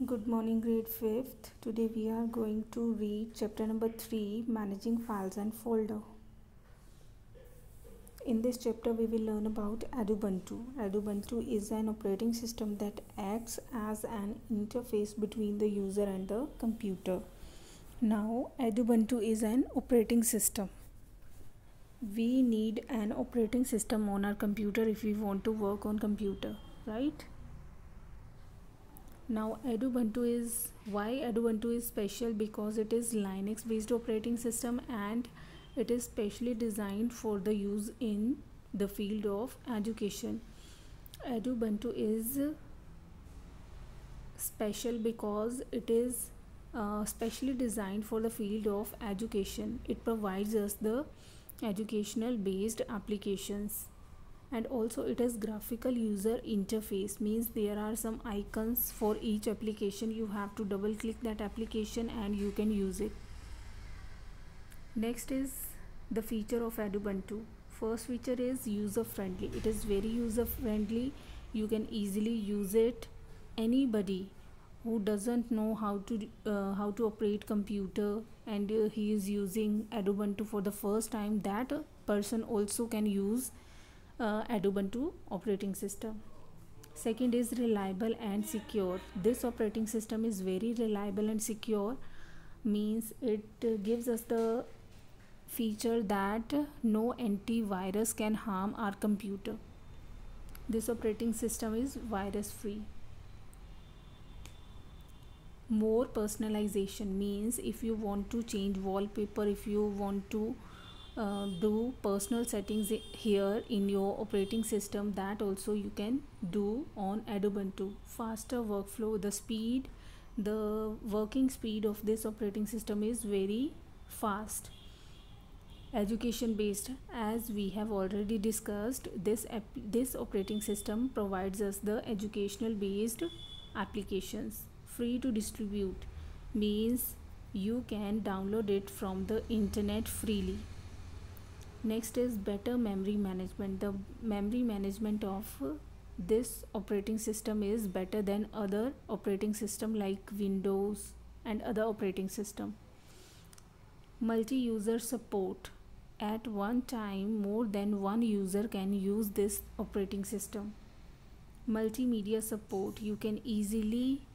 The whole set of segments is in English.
Good morning, grade 5th. Today we are going to read chapter number 3, Managing Files and Folder. In this chapter we will learn about Ubuntu. Ubuntu is an operating system that acts as an interface between the user and the computer. Now, Ubuntu is an operating system. We need an operating system on our computer if we want to work on computer, right? Now Ubuntu is special because it is Linux based operating system and it is specially designed for the use in the field of education. Ubuntu is special because it is specially designed for the field of education. It provides us the educational based applications, and also it is graphical user interface, means there are some icons for each application. You have to double click that application and you can use it. Next is the feature of Ubuntu. First feature is user friendly. It is very user friendly. You can easily use it. Anybody who doesn't know how to operate computer and he is using Ubuntu for the first time, that person also can use Ubuntu operating system. Second is reliable and secure. This operating system is very reliable and secure, means it gives us the feature that no antivirus can harm our computer. This operating system is virus free. More personalization, means if you want to change wallpaper, if you want to do personal settings here in your operating system, that also you can do on Ubuntu. Faster workflow, the working speed of this operating system is very fast. Education based, as we have already discussed, this operating system provides us the educational based applications. Free to distribute, means you can download it from the internet freely. Next is better memory management. The memory management of this operating system is better than other operating system like Windows and other operating system. Multi-user support. At one time, more than one user can use this operating system. Multimedia support. You can easily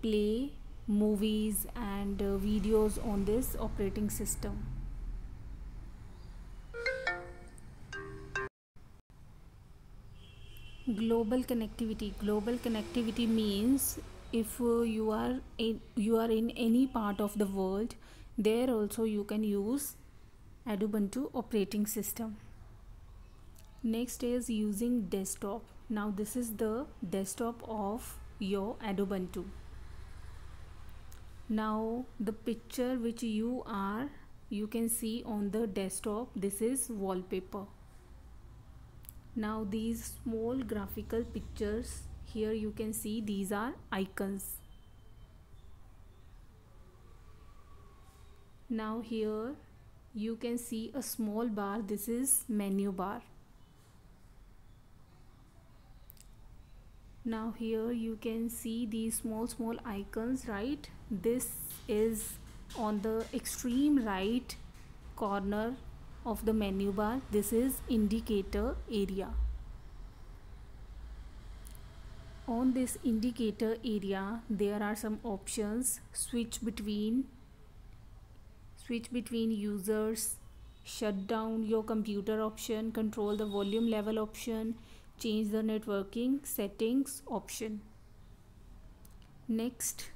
play movies and videos on this operating system. Global connectivity means if you are in any part of the world, there also you can use Ubuntu operating system. Next is using desktop. Now this is the desktop of your Ubuntu. Now the picture which you can see on the desktop, this is wallpaper. Now these small graphical pictures, here you can see these are icons. Now here you can see a small bar, this is menu bar. Now here you can see these small icons, right? This is on the extreme right corner of the menu bar. This is indicator area. On this indicator area there are some options: switch between users, shut down your computer option, control the volume level option, change the networking settings option. Next,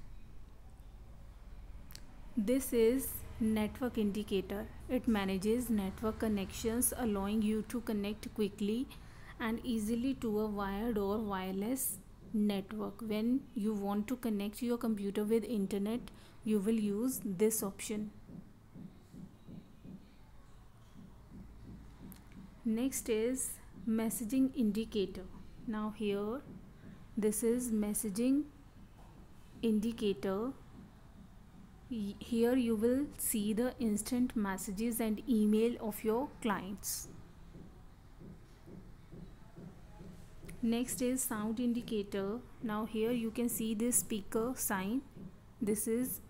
this is network indicator. It manages network connections, allowing you to connect quickly and easily to a wired or wireless network. When you want to connect your computer with internet, you will use this option. Next is messaging indicator. Now here this is messaging indicator. Here you will see the instant messages and email of your clients. Next is sound indicator. Now here you can see this speaker sign. This is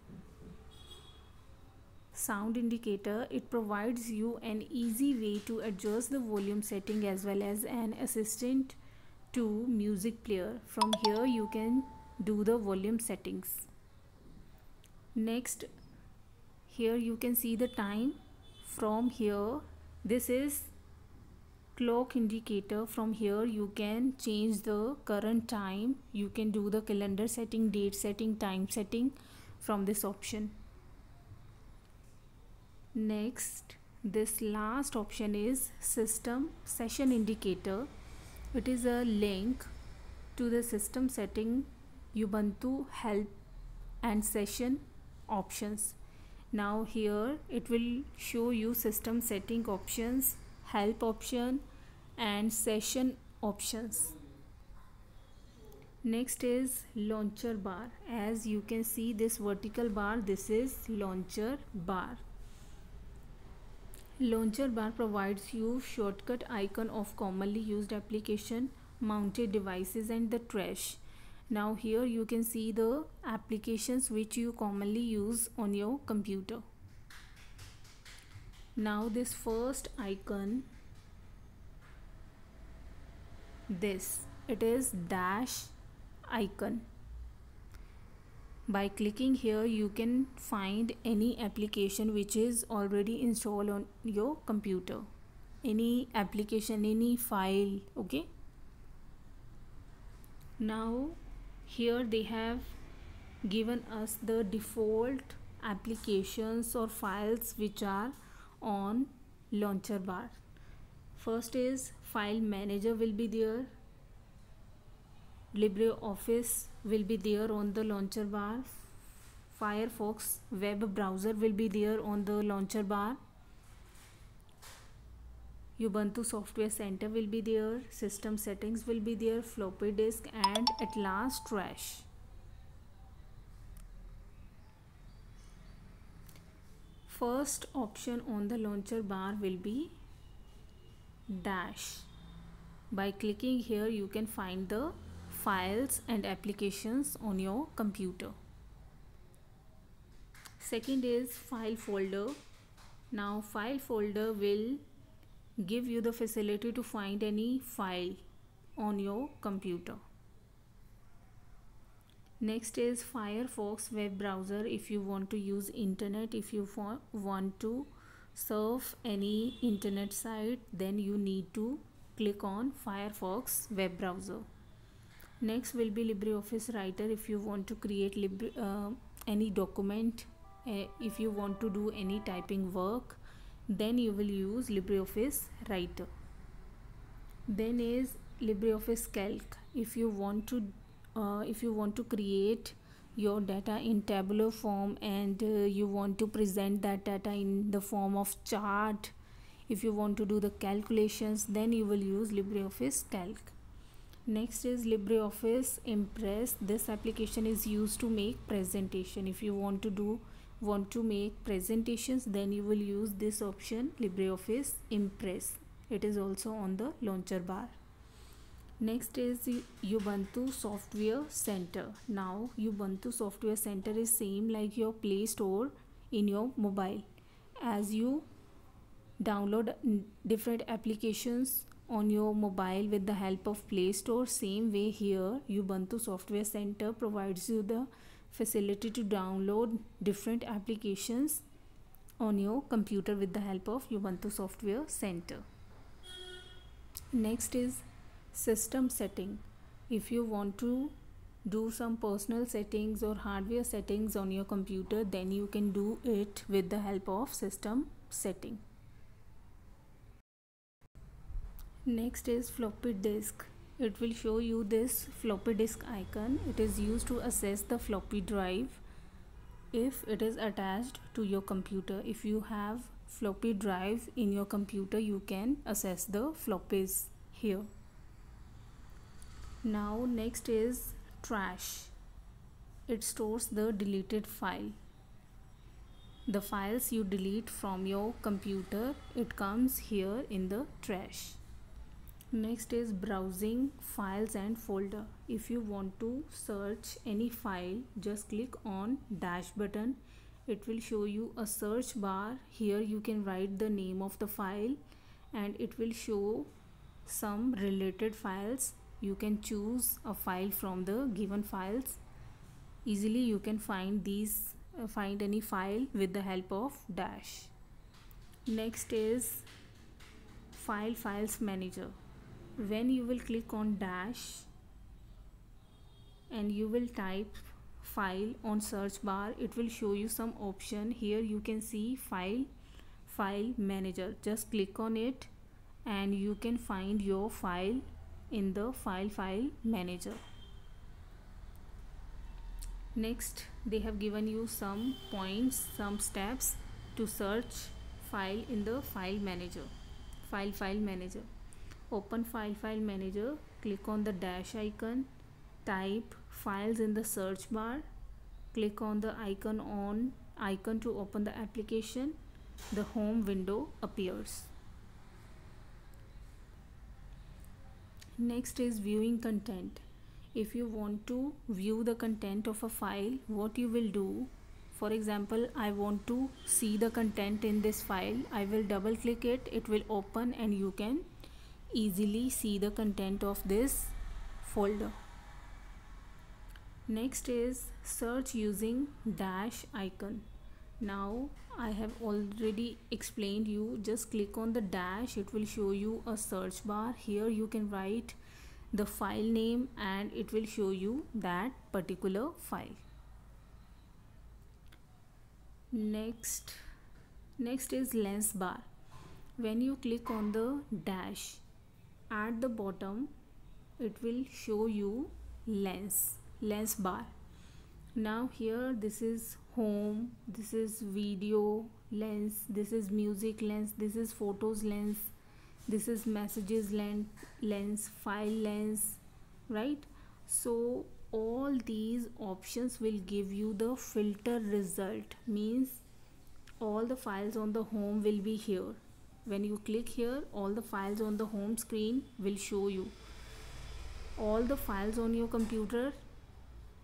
sound indicator. It provides you an easy way to adjust the volume setting as well as an assistant to music player. From here you can do the volume settings. Next, here you can see the time. From here, this is clock indicator. From here you can change the current time. You can do the calendar setting, date setting, time setting from this option. Next, this last option is system session indicator. It is a link to the system setting, Ubuntu help and session options. Now here it will show you system setting options, help option and session options. Next is launcher bar. As you can see this vertical bar, this is launcher bar. Launcher bar provides you shortcut icon of commonly used application, mounted devices and the trash. Now here you can see the applications which you commonly use on your computer. Now this first icon, it is dash icon. By clicking here you can find any application which is already installed on your computer, any application, any file. Okay, now here they have given us the default applications or files which are on launcher bar. First is file manager will be there, LibreOffice will be there on the launcher bar, Firefox web browser will be there on the launcher bar, Ubuntu Software Center will be there, system settings will be there, floppy disk and at last trash. First option on the launcher bar will be dash. By clicking here you can find the files and applications on your computer. Second is file folder. Now file folder will give you the facility to find any file on your computer. Next is Firefox web browser. If you want to use internet, if you want to surf any internet site, then you need to click on Firefox web browser. Next will be LibreOffice Writer. If you want to create any document, if you want to do any typing work, then you will use LibreOffice Writer. Then is LibreOffice Calc. If you want to create your data in tabular form and you want to present that data in the form of chart, if you want to do the calculations, then you will use LibreOffice Calc. Next is LibreOffice Impress. This application is used to make presentation. If you want to make presentations, then you will use this option, LibreOffice Impress. It is also on the launcher bar. Next is Ubuntu Software Center. Now Ubuntu Software Center is same like your Play Store in your mobile. As you download different applications on your mobile with the help of Play Store, same way here Ubuntu Software Center provides you the facility to download different applications on your computer with the help of Ubuntu Software Center. Next is system setting. If you want to do some personal settings or hardware settings on your computer, then you can do it with the help of system setting. Next is floppy disk. It will show you this floppy disk icon. It is used to access the floppy drive if it is attached to your computer. If you have floppy drive in your computer, you can access the floppies here. Now next is trash. It stores the deleted file. The files you delete from your computer, it comes here in the trash. Next is browsing files and folder. If you want to search any file, just click on dash button. It will show you a search bar. Here you can write the name of the file and it will show some related files. You can choose a file from the given files. Easily you can find find any file with the help of dash. Next is files manager. When you will click on dash and you will type file on search bar, it will show you some option. Here you can see file manager. Just click on it and you can find your file in the file manager. Next, they have given you some points, some steps to search file in the file manager. File manager. Open file manager, click on the dash icon, type files in the search bar, click on the icon to open the application. The home window appears. Next is viewing content. If you want to view the content of a file, what you will do, for example, I want to see the content in this file. I will double click it, it will open and you can easily see the content of this folder. Next is search using dash icon. Now I have already explained you, just click on the dash, it will show you a search bar. Here you can write the file name and it will show you that particular file. Next is lens bar. When you click on the dash, at the bottom it will show you lens bar. Now here this is home, this is video lens, this is music lens, this is photos lens, this is messages lens, file lens, right? So all these options will give you the filter result, means all the files on the home will be here. When you click here, all the files on the home screen will show you. All the files on your computer,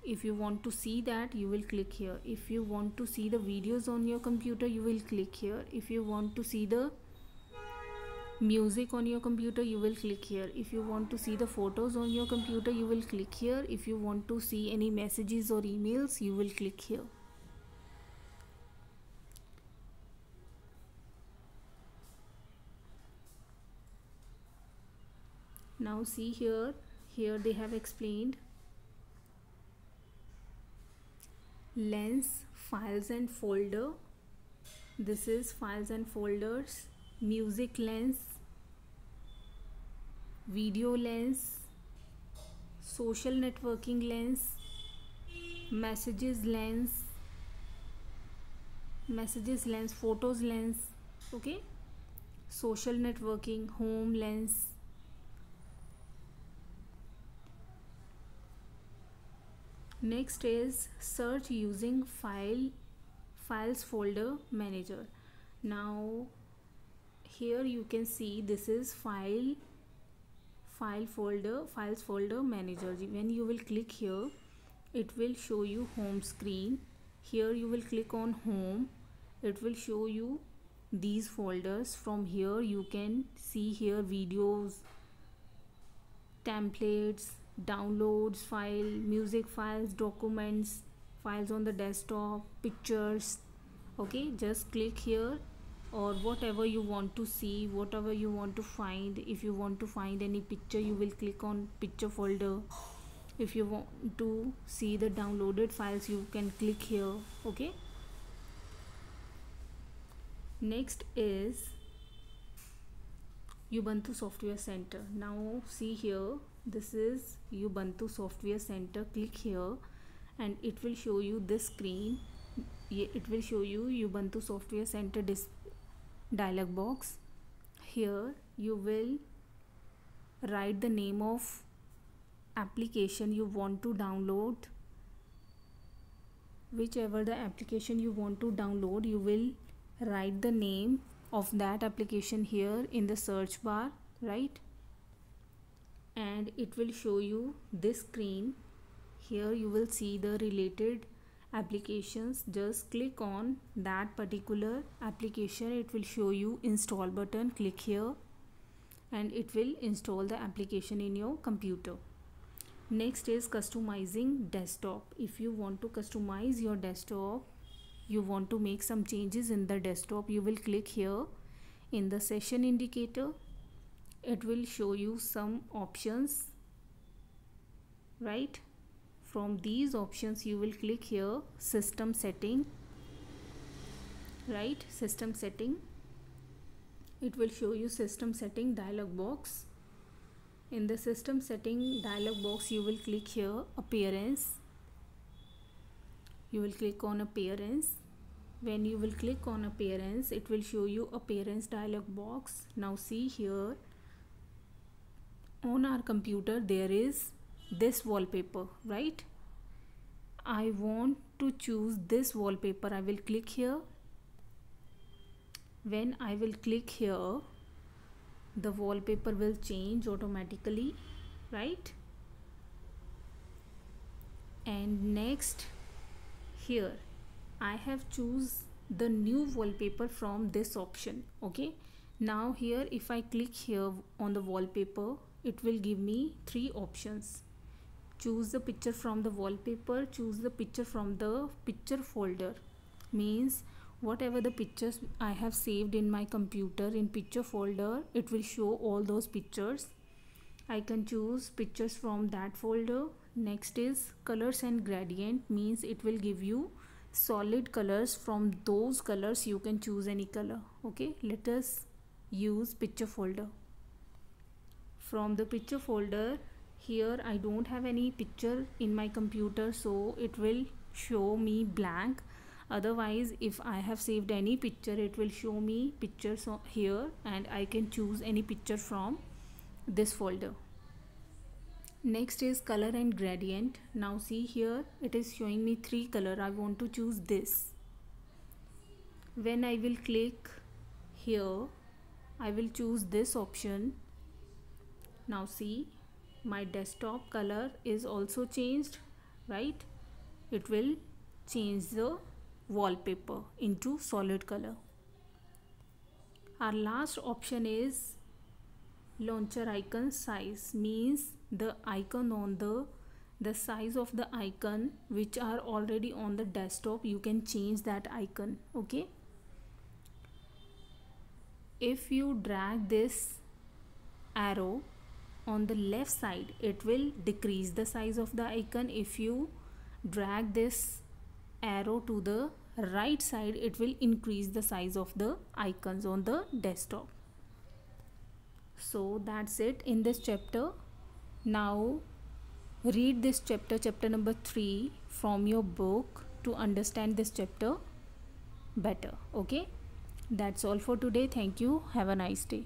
if you want to see that, you will click here. If you want to see the videos on your computer, you will click here. If you want to see the music on your computer, you will click here. If you want to see the photos on your computer, you will click here. If you want to see any messages or emails, you will click here. Now see here they have explained lens, files and folder. This is files and folders, music lens, video lens, social networking lens, messages lens, photos lens, okay, social networking, home lens. Next is search using files folder manager. Now here you can see this is files folder manager. When you will click here, it will show you home screen. Here you will click on home, it will show you these folders. From here you can see here videos, templates, downloads file, music files, documents, files on the desktop, pictures. Okay, just click here, or whatever you want to see, whatever you want to find. If you want to find any picture, you will click on picture folder. If you want to see the downloaded files, you can click here. Okay, next is Ubuntu Software Center. Now see here, this is Ubuntu Software Center. Click here and it will show you this screen. It will show you Ubuntu Software Center dialog box. Here you will write the name of application you want to download. Whichever the application you want to download, you will write the name of that application here in the search bar, right? and it will show you this screen. Here you will see the related applications. Just click on that particular application. It will show you install button. Click here and it will install the application in your computer. Next is customizing desktop. If you want to customize your desktop, you want to make some changes in the desktop, you will click here in the session indicator. It will show you some options, right? From these options you will click here system setting, right? System setting. It will show you system setting dialog box. In the system setting dialog box you will click here appearance. You will click on appearance. When you will click on appearance, it will show you appearance dialog box. Now see here on our computer there is this wallpaper, right? I want to choose this wallpaper. I will click here. When I will click here, the wallpaper will change automatically, right? And next here I have choose the new wallpaper from this option. Okay, now here if I click here on the wallpaper, it will give me 3 options. Choose the picture from the wallpaper, choose the picture from the picture folder. Means whatever the pictures I have saved in my computer in picture folder, it will show all those pictures. I can choose pictures from that folder. Next is colors and gradient, means it will give you solid colors. From those colors you can choose any color. Okay, let us use picture folder. From the picture folder, here I don't have any picture in my computer, so it will show me blank. Otherwise if I have saved any picture, it will show me pictures here and I can choose any picture from this folder. Next is color and gradient. Now see here it is showing me 3 color. I want to choose this. When I will click here, I will choose this option. Now see my desktop color is also changed, right? It will change the wallpaper into solid color. Our last option is launcher icon size, means the icon on the size of the icon which are already on the desktop, you can change that icon. Okay, if you drag this arrow on the left side, it will decrease the size of the icon. If you drag this arrow to the right side, it will increase the size of the icons on the desktop. So that's it in this chapter. Now read this chapter number 3 from your book to understand this chapter better. Okay, that's all for today. Thank you. Have a nice day.